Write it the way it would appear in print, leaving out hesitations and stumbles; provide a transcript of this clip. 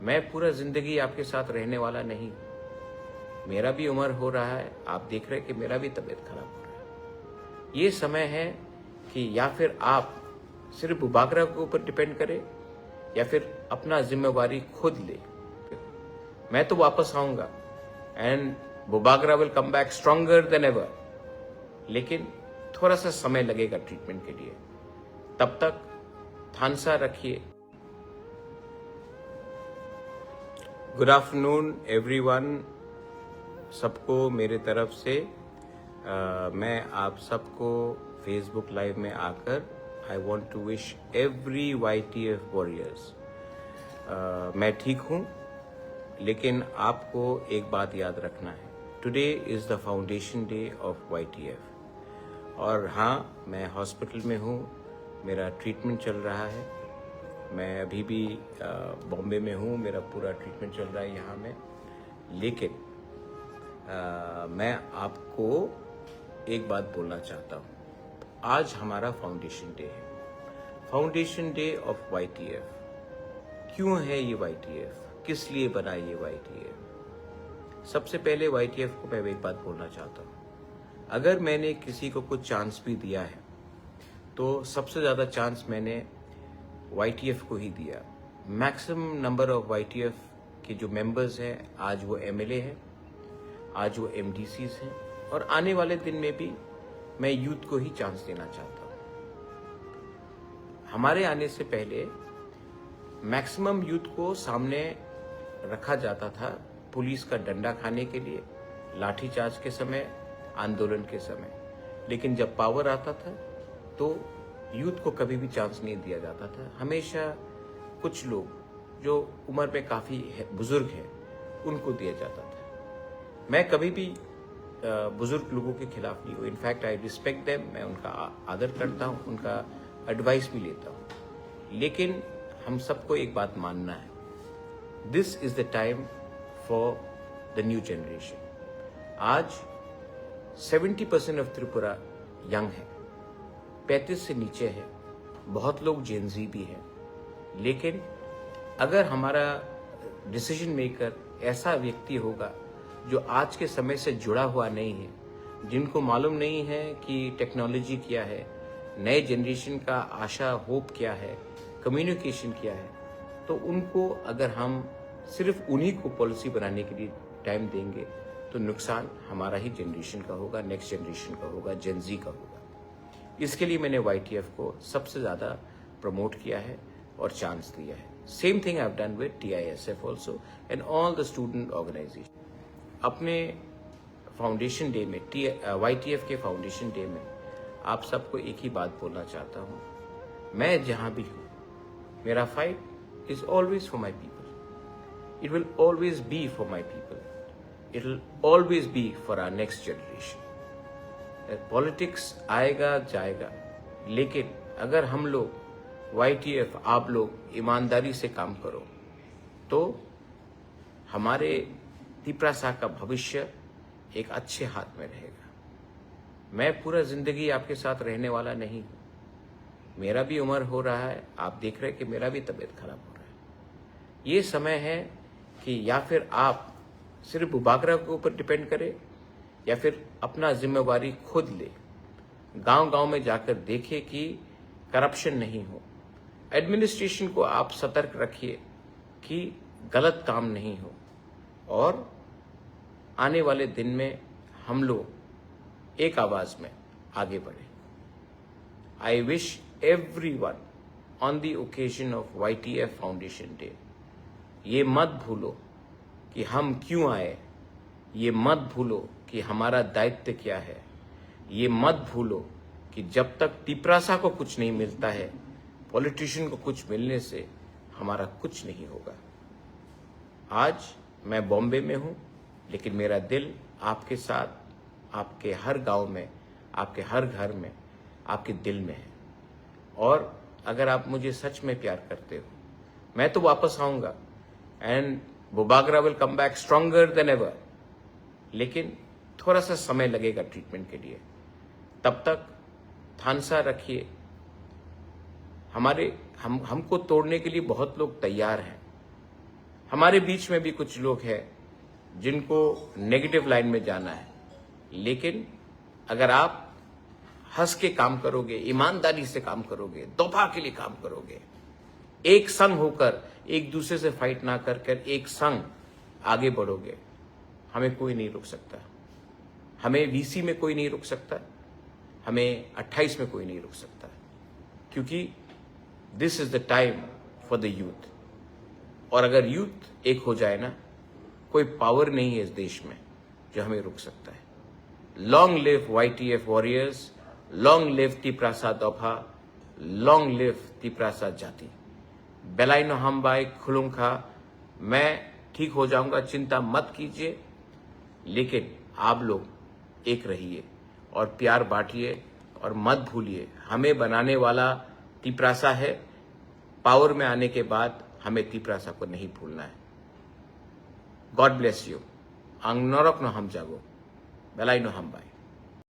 मैं पूरा जिंदगी आपके साथ रहने वाला नहीं। मेरा भी उम्र हो रहा है, आप देख रहे हैं कि मेरा भी तबीयत खराब हो रहा है। ये समय है कि या फिर आप सिर्फ बुबागरा के ऊपर डिपेंड करें या फिर अपना जिम्मेवारी खुद ले। मैं तो वापस आऊंगा and Bubagra will come back stronger than ever, लेकिन थोड़ा सा समय लगेगा ट्रीटमेंट के लिए। तब तक थानसा रखिए। गुड आफ्टरनून एवरीवन, सबको मेरे तरफ से मैं आप सबको फेसबुक लाइव में आकर I want to wish every YTF warriors. मैं ठीक हूँ, लेकिन आपको एक बात याद रखना है, today is the foundation day of YTF। और हाँ, मैं हॉस्पिटल में हूँ, मेरा ट्रीटमेंट चल रहा है। मैं अभी भी बॉम्बे में हूँ, मेरा पूरा ट्रीटमेंट चल रहा है यहाँ में। लेकिन मैं आपको एक बात बोलना चाहता हूँ। आज हमारा फाउंडेशन डे है, फाउंडेशन डे ऑफ YTF। क्यों है ये YTF, किस लिए बना ये YTF? सबसे पहले YTF को मैं एक बात बोलना चाहता हूँ। अगर मैंने किसी को कुछ चांस भी दिया है तो सबसे ज़्यादा चांस मैंने YTF को ही दिया। मैक्सिमम नंबर ऑफ YTF के जो मेंबर्स हैं, आज वो MLA हैं, आज वो MDCs हैं, और आने वाले दिन में भी मैं यूथ को ही चांस देना चाहता हूँ। हमारे आने से पहले मैक्सिमम यूथ को सामने रखा जाता था पुलिस का डंडा खाने के लिए, लाठीचार्ज के समय, आंदोलन के समय। लेकिन जब पावर आता था तो यूथ को कभी भी चांस नहीं दिया जाता था। हमेशा कुछ लोग जो उम्र में काफ़ी बुजुर्ग हैं उनको दिया जाता था। मैं कभी भी बुजुर्ग लोगों के खिलाफ नहीं हूँ। इनफैक्ट आई रिस्पेक्ट देम, मैं उनका आदर करता हूँ, उनका एडवाइस भी लेता हूँ। लेकिन हम सबको एक बात मानना है, this is the time for the new generation. आज 70% ऑफ त्रिपुरा यंग है, 35 से नीचे है, बहुत लोग जेनजी भी हैं। लेकिन अगर हमारा डिसीजन मेकर ऐसा व्यक्ति होगा जो आज के समय से जुड़ा हुआ नहीं है, जिनको मालूम नहीं है कि टेक्नोलॉजी क्या है, नए जनरेशन का आशा होप क्या है, कम्युनिकेशन क्या है, तो उनको अगर हम सिर्फ उन्हीं को पॉलिसी बनाने के लिए टाइम देंगे तो नुकसान हमारा ही जनरेशन का होगा, नेक्स्ट जनरेशन का होगा, जेनजी का होगा। इसके लिए मैंने YTF को सबसे ज़्यादा प्रमोट किया है और चांस दिया है। Same thing I have done with TISF also and all the student organisation. अपने फाउंडेशन डे में, YTF के फाउंडेशन डे में आप सबको एक ही बात बोलना चाहता हूँ, मैं जहाँ भी हूँ, मेरा fight is always for my people, it will always be for my people, it will always be for our next generation. Politics आएगा जाएगा, लेकिन अगर हम लोग YTF, आप लोग ईमानदारी से काम करो तो हमारे तिपरासा का भविष्य एक अच्छे हाथ में रहेगा। मैं पूरा जिंदगी आपके साथ रहने वाला नहीं हूँ। मेरा भी उम्र हो रहा है, आप देख रहे हैं कि मेरा भी तबीयत खराब हो रहा है। ये समय है कि या फिर आप सिर्फ बुबागरा के ऊपर डिपेंड करें या फिर अपना जिम्मेवारी खुद ले। गांव गांव में जाकर देखें कि करप्शन नहीं हो। एडमिनिस्ट्रेशन को आप सतर्क रखिए कि गलत काम नहीं हो, और आने वाले दिन में हम लोग एक आवाज में आगे बढ़े। I wish everyone on the occasion of YTF foundation day, ये मत भूलो कि हम क्यों आए, ये मत भूलो कि हमारा दायित्व क्या है, ये मत भूलो कि जब तक तिपरासा को कुछ नहीं मिलता है, पॉलिटिशियन को कुछ मिलने से हमारा कुछ नहीं होगा। आज मैं बॉम्बे में हूँ, लेकिन मेरा दिल आपके साथ, आपके हर गांव में, आपके हर घर में, आपके दिल में है। और अगर आप मुझे सच में प्यार करते हो, मैं तो वापस आऊंगा and Bubagra will come back stronger than ever, लेकिन थोड़ा सा समय लगेगा ट्रीटमेंट के लिए। तब तक थानसा रखिए। हमको तोड़ने के लिए बहुत लोग तैयार हैं। हमारे बीच में भी कुछ लोग हैं जिनको नेगेटिव लाइन में जाना है, लेकिन अगर आप हंस के काम करोगे, ईमानदारी से काम करोगे, तोहफा के लिए काम करोगे, एक संग होकर, एक दूसरे से फाइट ना कर कर एक संग आगे बढ़ोगे, हमें कोई नहीं रोक सकता। हमें वीसी में कोई नहीं रोक सकता, हमें 28 में कोई नहीं रोक सकता, क्योंकि this is the time for the youth. और अगर यूथ एक हो जाए ना, कोई पावर नहीं है इस देश में जो हमें रोक सकता है। Long live YTF warriors, long live Tiprasa दोफा, लॉन्ग लिव तिप्रासा जाति। बेलाइनो हमबाई खुलुंखा। मैं ठीक हो जाऊंगा, चिंता मत कीजिए, लेकिन आप लोग एक रहिए और प्यार बांटिए और मत भूलिए, हमें बनाने वाला तिप्रासा है। पावर में आने के बाद हमें तिप्रासा को नहीं भूलना है। God bless you. आंग नरक न हम जागो, बेलाई न हम बाई।